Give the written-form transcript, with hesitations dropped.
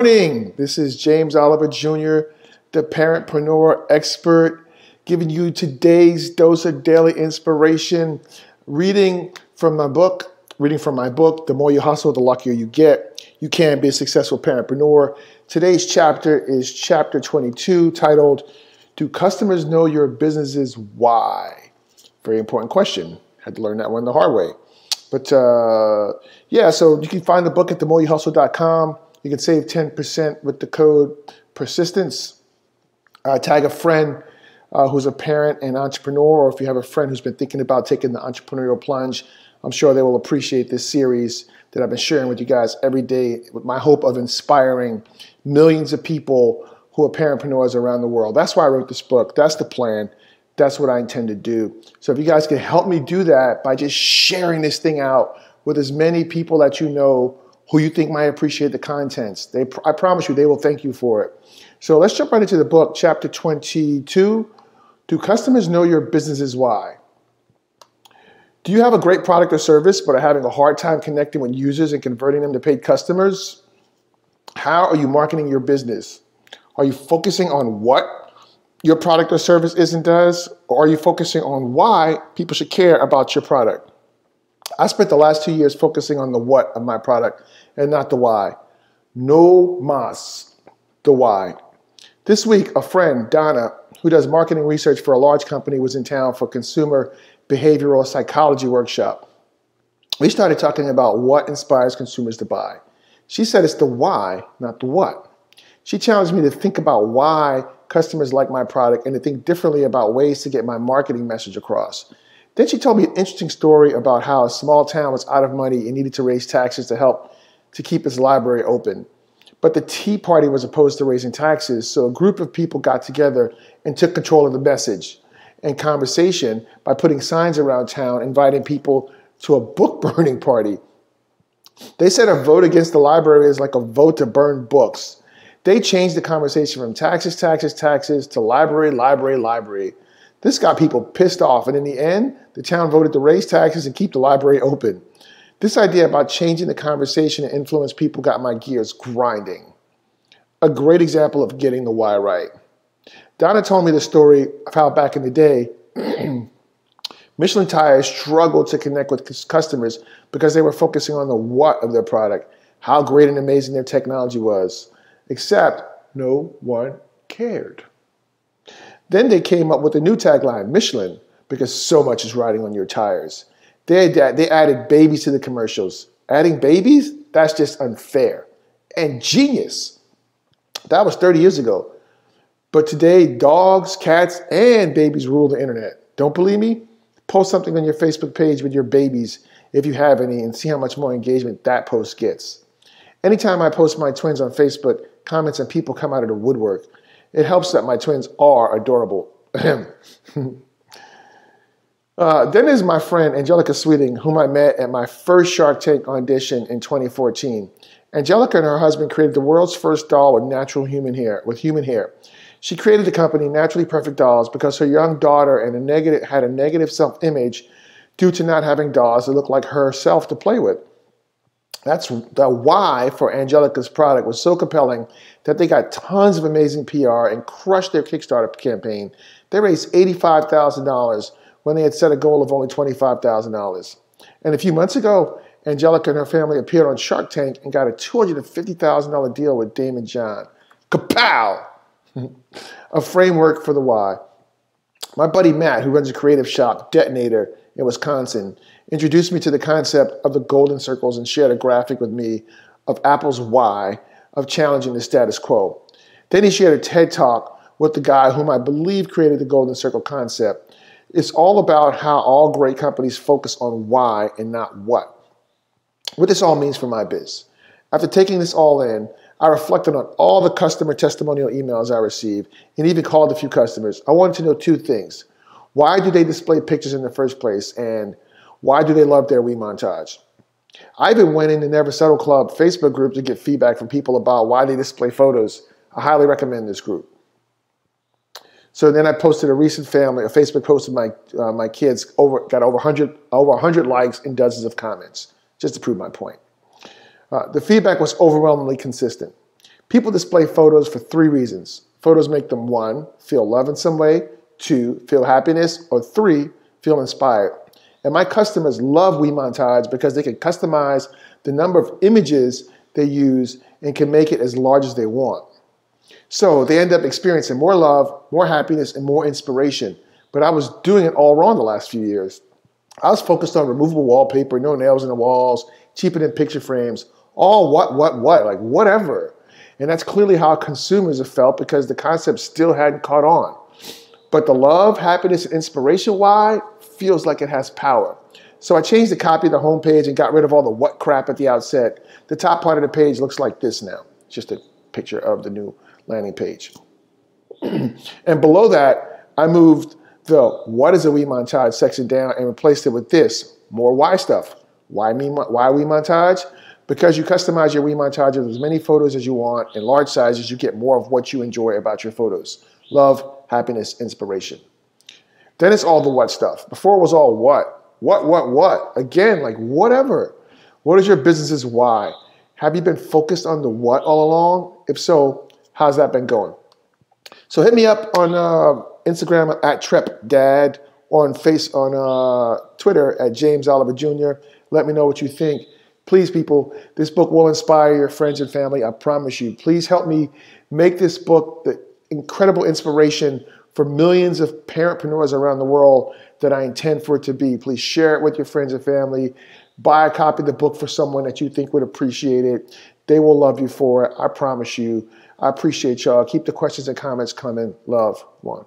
morning. This is James Oliver Jr., the Parentpreneur expert, giving you today's dose of daily inspiration, reading from my book, The More You Hustle, the Luckier You Get. You can be a successful parentpreneur. Today's chapter is chapter 22, titled, Do Customers Know Your Business's Why? Very important question. Had to learn that one the hard way. But yeah, so you can find the book at themoreyouhustle.com. You can save 10% with the code persistence. Tag a friend who's a parent and entrepreneur, or if you have a friend who's been thinking about taking the entrepreneurial plunge, I'm sure they will appreciate this series that I've been sharing with you guys every day with my hope of inspiring millions of people who are parentpreneurs around the world. That's why I wrote this book. That's the plan. That's what I intend to do. So if you guys can help me do that by just sharing this thing out with as many people that you know who you think might appreciate the contents, I promise you they will thank you for it. So let's jump right into the book, chapter 22. Do customers know your business's why? Do you have a great product or service but are having a hard time connecting with users and converting them to paid customers? How are you marketing your business? Are you focusing on what your product or service is and does, or are you focusing on why people should care about your product? I spent the last 2 years focusing on the what of my product and not the why. No mas, the why. This week, a friend, Donna, who does marketing research for a large company, was in town for a consumer behavioral psychology workshop. We started talking about what inspires consumers to buy. She said it's the why, not the what. She challenged me to think about why customers like my product and to think differently about ways to get my marketing message across. Then she told me an interesting story about how a small town was out of money and needed to raise taxes to help to keep its library open. But the Tea Party was opposed to raising taxes, so a group of people got together and took control of the message and conversation by putting signs around town inviting people to a book burning party. They said a vote against the library is like a vote to burn books. They changed the conversation from taxes to library. This got people pissed off, and in the end, the town voted to raise taxes and keep the library open. This idea about changing the conversation and influence people got my gears grinding. A great example of getting the why right. Donna told me the story of how back in the day, Michelin tires struggled to connect with customers because they were focusing on the what of their product, how great and amazing their technology was. Except no one cared. Then they came up with a new tagline, Michelin, because so much is riding on your tires. They added babies to the commercials. Adding babies? That's just unfair and genius. That was 30 years ago. But today, dogs, cats, and babies rule the internet. Don't believe me? Post something on your Facebook page with your babies, if you have any, and see how much more engagement that post gets. Anytime I post my twins on Facebook, comments and people come out of the woodwork. It helps that my twins are adorable. Then there's my friend, Angelica Sweeting, whom I met at my first Shark Tank audition in 2014. Angelica and her husband created the world's first doll with human hair. She created the company Naturally Perfect Dolls because her young daughter had a negative self-image due to not having dolls that looked like herself to play with. That's the why for Angelica's product was so compelling that they got tons of amazing PR and crushed their Kickstarter campaign. They raised $85,000 when they had set a goal of only $25,000. And a few months ago, Angelica and her family appeared on Shark Tank and got a $250,000 deal with Damon John. Kapow! A framework for the why. My buddy Matt, who runs a creative shop, Detonator, in Wisconsin, introduced me to the concept of the golden circles and shared a graphic with me of Apple's why of challenging the status quo. Then he shared a TED Talk with the guy whom I believe created the golden circle concept. It's all about how all great companies focus on why and not what. What this all means for my biz. After taking this all in, I reflected on all the customer testimonial emails I received and even called a few customers. I wanted to know two things. Why do they display pictures in the first place? And why do they love their Wii montage? I even went in the Never Settle Club Facebook group to get feedback from people about why they display photos. I highly recommend this group. So then I posted a Facebook post of my kids, got over 100 likes and dozens of comments, just to prove my point. The feedback was overwhelmingly consistent. People display photos for 3 reasons. Photos make them 1, feel love in some way, 2, feel happiness, or 3, feel inspired. And my customers love WeMontage because they can customize the number of images they use and can make it as large as they want. So they end up experiencing more love, more happiness, and more inspiration. But I was doing it all wrong the last few years. I was focused on removable wallpaper, no nails in the walls, cheaper than picture frames, all what, like whatever. And that's clearly how consumers have felt because the concept still hadn't caught on. But the love, happiness, and inspiration why feels like it has power. So I changed the copy of the homepage and got rid of all the what crap at the outset. The top part of the page looks like this now. It's just a picture of the new landing page. And below that, I moved the what is a WeMontage section down and replaced it with this, more why stuff. Why WeMontage? Because you customize your WeMontage with as many photos as you want in large sizes, you get more of what you enjoy about your photos. Love, happiness, inspiration. Then it's all the what stuff. Before it was all what? What? Again, like whatever. What is your business's why? Have you been focused on the what all along? If so, how's that been going? So hit me up on Instagram at TrepDad, on Twitter at James Oliver Jr. Let me know what you think. Please, people, this book will inspire your friends and family. I promise you. Please help me make this book the incredible inspiration for millions of parentpreneurs around the world that I intend for it to be. Please share it with your friends and family. Buy a copy of the book for someone that you think would appreciate it. They will love you for it. I promise you. I appreciate y'all. Keep the questions and comments coming. Love, one.